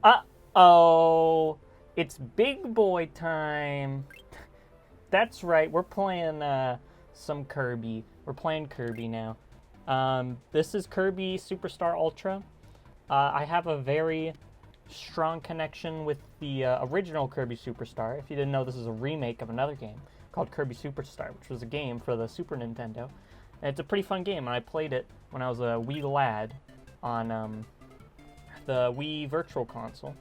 Uh-oh. It's big boy time. That's right, we're playing some Kirby. We're playing Kirby now. This is Kirby Super Star Ultra. I have a very strong connection with the original Kirby Superstar. If you didn't know, this is a remake of another game called Kirby Superstar, which was a game for the Super Nintendo. And it's a pretty fun game, and I played it when I was a wee lad on the Wii Virtual Console.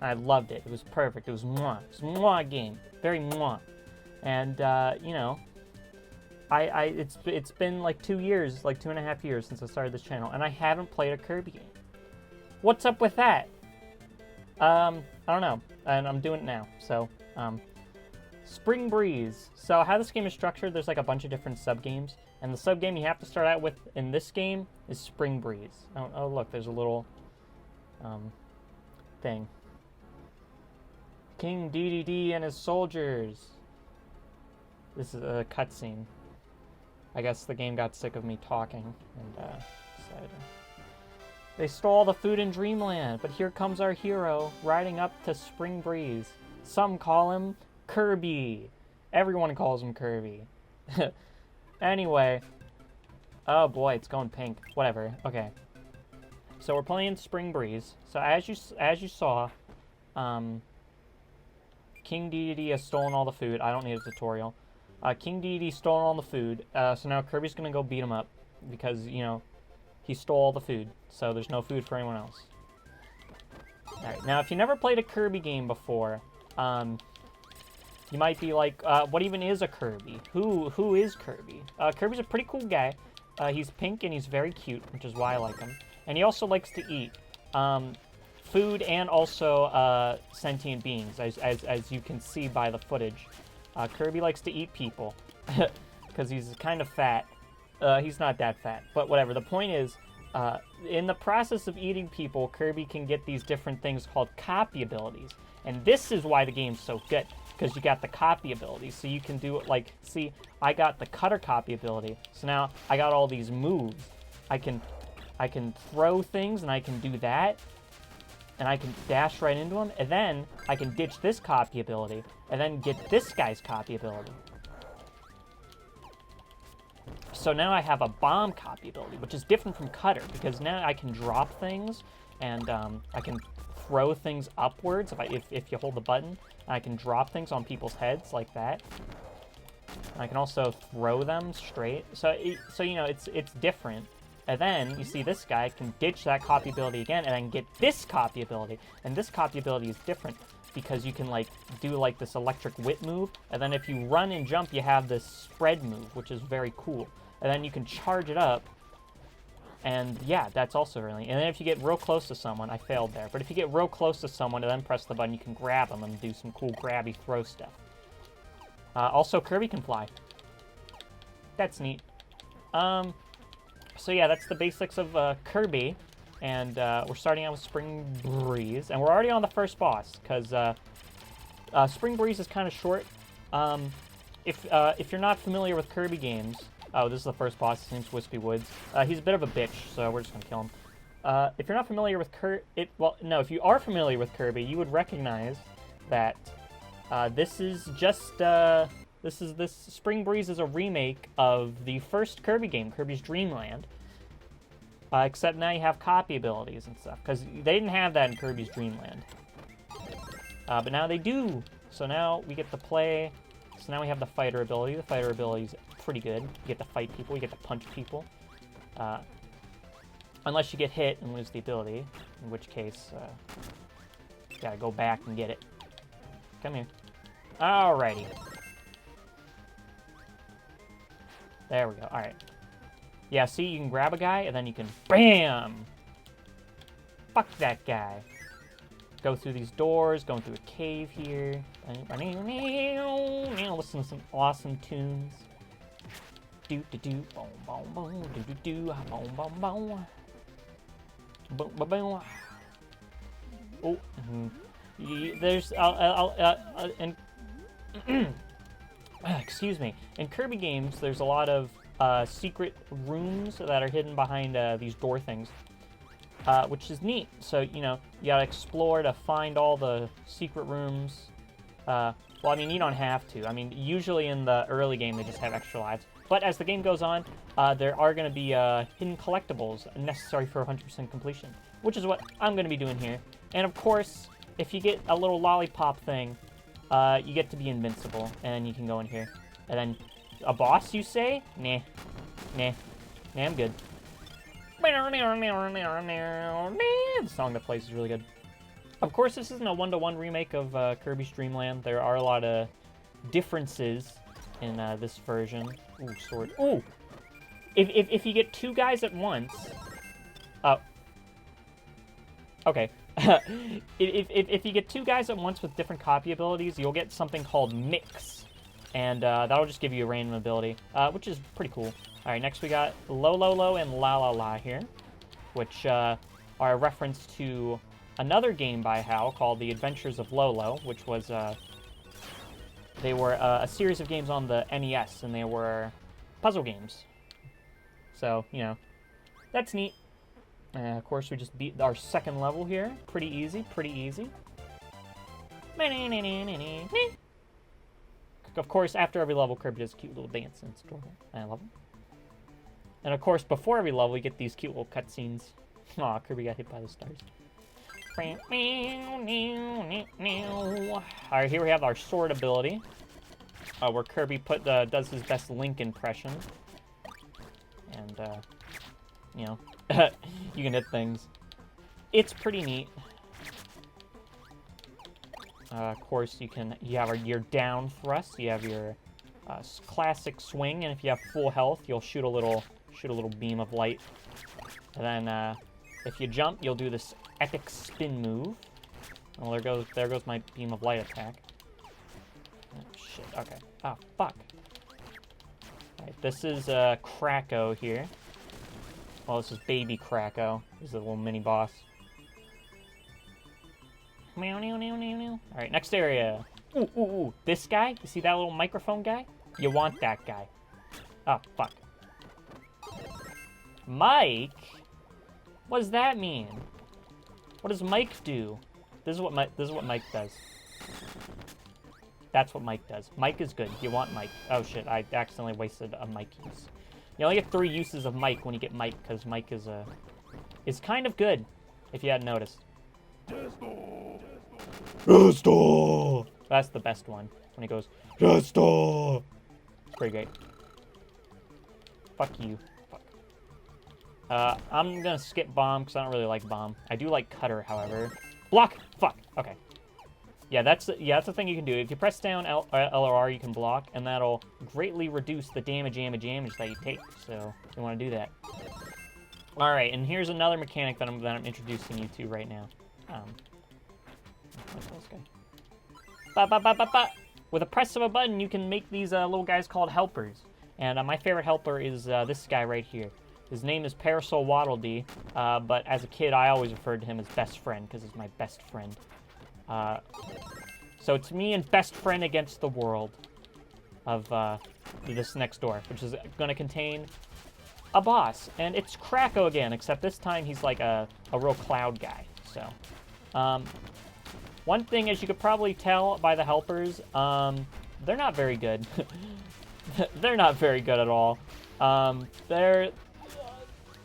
I loved it. It was perfect. It was mwah. It was a mwah game. Very mwah. And, you know, it's been like 2 years, like 2.5 years since I started this channel, and I haven't played a Kirby game. What's up with that? I don't know, and I'm doing it now. So, Spring Breeze. So how this game is structured, there's like a bunch of different sub-games, and the sub-game you have to start out with in this game is Spring Breeze. Oh look, there's a little, thing. King Dedede and his soldiers. This is a cutscene. I guess the game got sick of me talking and decided. They stole all the food in Dreamland, but here comes our hero riding up to Spring Breeze. Some call him Kirby. Everyone calls him Kirby. Anyway. Oh boy, it's going pink. Whatever. Okay. So we're playing Spring Breeze. So as you saw, King Dedede has stolen all the food. I don't need a tutorial. King Dedede stole all the food, so now Kirby's gonna go beat him up, because, you know, he stole all the food, so there's no food for anyone else. Alright, now if you never played a Kirby game before, you might be like, what even is a Kirby? Who is Kirby? Kirby's a pretty cool guy. He's pink and he's very cute, which is why I like him. And he also likes to eat food and also sentient beings, as you can see by the footage. Kirby likes to eat people, because he's kind of fat. He's not that fat, but whatever. The point is, in the process of eating people, Kirby can get these different things called copy abilities. And this is why the game's so good, because you got the copy abilities. So you can do it like, see, I got the cutter copy ability, so now I got all these moves. I can throw things, and I can do that. And I can dash right into him, and then I can ditch this copy ability, and then get this guy's copy ability. So now I have a bomb copy ability, which is different from cutter, because now I can drop things, and I can throw things upwards if you hold the button, and I can drop things on people's heads like that. And I can also throw them straight. So you know, it's different. And then, you see this guy can ditch that copy ability again and then get this copy ability. And this copy ability is different because you can, like, do, like, this electric whip move. And then if you run and jump, you have this spread move, which is very cool. And then you can charge it up. And, yeah, that's also really... And then if you get real close to someone... I failed there. But if you get real close to someone and then press the button, you can grab them and do some cool grabby throw stuff. Also, Kirby can fly. That's neat. So yeah, that's the basics of Kirby, and we're starting out with Spring Breeze, and we're already on the first boss, because Spring Breeze is kind of short. If you're not familiar with Kirby games, oh, this is the first boss, his name's Whispy Woods. He's a bit of a bitch, so we're just gonna kill him. If you're not familiar with if you are familiar with Kirby, you would recognize that this is just, this Spring Breeze is a remake of the first Kirby game, Kirby's Dream Land. Except now you have copy abilities and stuff, because they didn't have that in Kirby's Dream Land. But now they do. So now we get to play. So now we have the fighter ability. The fighter ability is pretty good. You get to fight people. You get to punch people. Unless you get hit and lose the ability, in which case you gotta go back and get it. Come here. Alrighty. There we go. Alright. Yeah, see, you can grab a guy, and then you can BAM! Fuck that guy. Go through these doors, going through a cave here. Listen to some awesome tunes. Do do do, boom boom boom, do do do, boom boom boom. Oh, there's and excuse me. In Kirby games, there's a lot of secret rooms that are hidden behind these door things, which is neat. So you know you gotta explore to find all the secret rooms. Well, I mean you don't have to. I mean usually in the early game they just have extra lives. But as the game goes on, there are going to be hidden collectibles necessary for 100% completion, which is what I'm going to be doing here. And of course, if you get a little lollipop thing, you get to be invincible, and you can go in here. And then, a boss, you say? Nah, I'm good. The song that plays is really good. Of course, this isn't a one-to-one remake of Kirby's Dream Land. There are a lot of differences in this version. Ooh, sword. Ooh! If you get two guys at once... okay. if you get two guys at once with different copy abilities, you'll get something called Mix. And that'll just give you a random ability, which is pretty cool. Alright, next we got Lo and La here, which are a reference to another game by HAL called The Adventures of Lolo, which was... They were a series of games on the NES, and they were puzzle games. So, you know, that's neat. Of course, we just beat our second level here. Pretty easy, pretty easy. Of course, after every level, Kirby does a cute little dance, and it's adorable. I love them. And of course, before every level, we get these cute little cutscenes. Aw, Kirby got hit by the stars. Alright, here we have our sword ability, where Kirby does his best Link impression. And, you know, you can hit things. It's pretty neat. Of course, you have your down thrust, you have your classic swing, and if you have full health, you'll shoot a little beam of light. And then, if you jump, you'll do this epic spin move. Well, there goes my beam of light attack. Oh, shit, okay. Oh, fuck. Alright, this is, Kracko here. Well, this is Baby Kracko. This is a little mini boss. Alright, next area. Ooh. This guy? You see that little microphone guy? You want that guy. Oh, fuck. Mike? What does that mean? What does Mike do? This is what Mike does. That's what Mike does. Mike is good. You want Mike. Oh shit, I accidentally wasted a Mike use. You only get 3 uses of Mike when you get Mike, because Mike is kind of good, if you hadn't noticed. Jesto! That's the best one, when he goes, Jesto! It's pretty great. Fuck you. I'm gonna skip Bomb, because I don't really like Bomb. I do like Cutter, however. Block! Fuck! Okay. Yeah, that's the thing you can do. If you press down L or R, you can block, and that'll greatly reduce the damage that you take. So, you want to do that. Alright, and here's another mechanic that I'm introducing you to right now. What's this guy? With a press of a button, you can make these little guys called helpers. And my favorite helper is this guy right here. His name is Parasol Waddle-Dee, but as a kid, I always referred to him as Best Friend, because he's my best friend. So it's me and Best Friend against the world of this next door, which is going to contain a boss. And it's Kracko again, except this time he's like a real cloud guy. So, one thing, as you could probably tell by the helpers, they're not very good. They're not very good at all.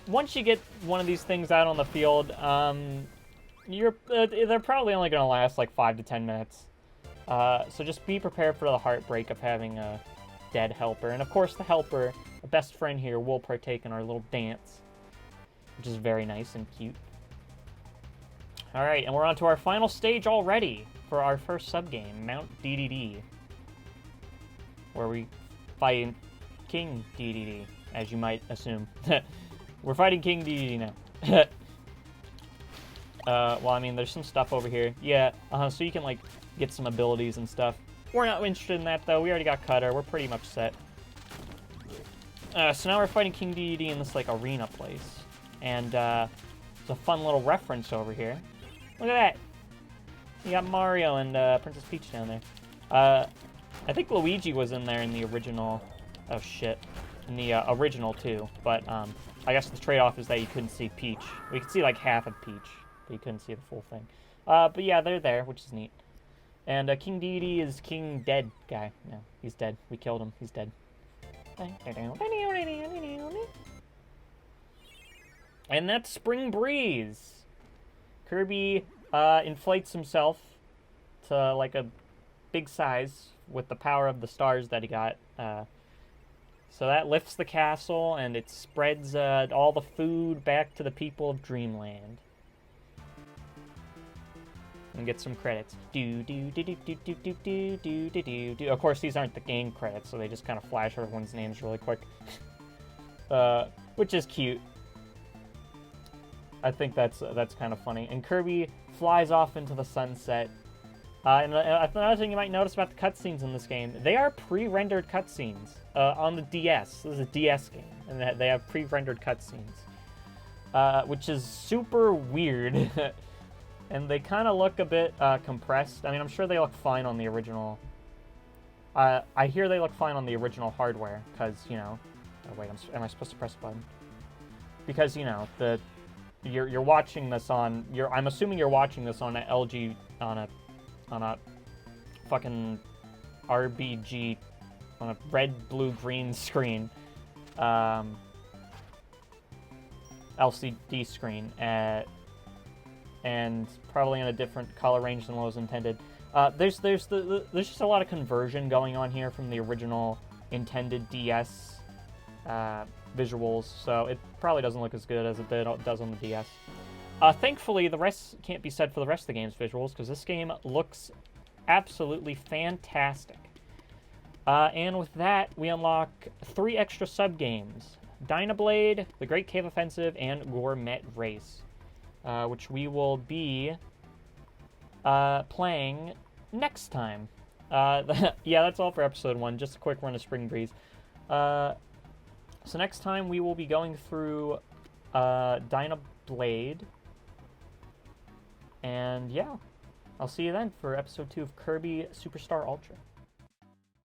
Once you get one of these things out on the field, they're probably only going to last like 5 to 10 minutes. So just be prepared for the heartbreak of having a dead helper. And of course the helper, the Best Friend here, will partake in our little dance, which is very nice and cute. Alright, and we're on to our final stage already for our first subgame, Mount Dedede, where we fight King Dedede, as you might assume. We're fighting King Dedede now. Well, I mean, there's some stuff over here. Yeah, so you can, like, get some abilities and stuff. We're not interested in that, though. We already got Cutter. We're pretty much set. So now we're fighting King Dedede in this, like, arena place. And, It's a fun little reference over here. Look at that. You got Mario and Princess Peach down there. I think Luigi was in there in the original. Oh shit, in the original too. But I guess the trade-off is that you couldn't see Peach. We could see like half of Peach, but you couldn't see the full thing. But yeah, they're there, which is neat. And King Dedede is King Dead guy. No, he's dead. We killed him. He's dead. And that's Spring Breeze. Kirby inflates himself to like a big size with the power of the stars that he got. So that lifts the castle and it spreads all the food back to the people of Dreamland. And get some credits. Of course, these aren't the game credits, so they just kind of flash everyone's names really quick. Which is cute. I think that's kind of funny. And Kirby flies off into the sunset. And another thing you might notice about the cutscenes in this game, they are pre-rendered cutscenes on the DS. This is a DS game, and they have pre-rendered cutscenes, which is super weird. And they kind of look a bit compressed. I mean, I'm sure they look fine on the original. I hear they look fine on the original hardware, because, you know... Oh, wait, am I supposed to press a button? Because, you know, you're watching this on... I'm assuming you're watching this on an LG... On a fucking RBG... On a red, blue, green screen. LCD screen. And probably in a different color range than what was intended. There's just a lot of conversion going on here from the original intended DS visuals, so it probably doesn't look as good as it does on the DS. Thankfully, the rest can't be said for the rest of the game's visuals, because this game looks absolutely fantastic. And with that, we unlock 3 extra sub-games. Dynablade, The Great Cave Offensive, and Gourmet Race. Which we will be playing next time. Yeah, that's all for episode 1. Just a quick run of Spring Breeze. So next time we will be going through Dynablade. And yeah, I'll see you then for episode 2 of Kirby Super Star Ultra.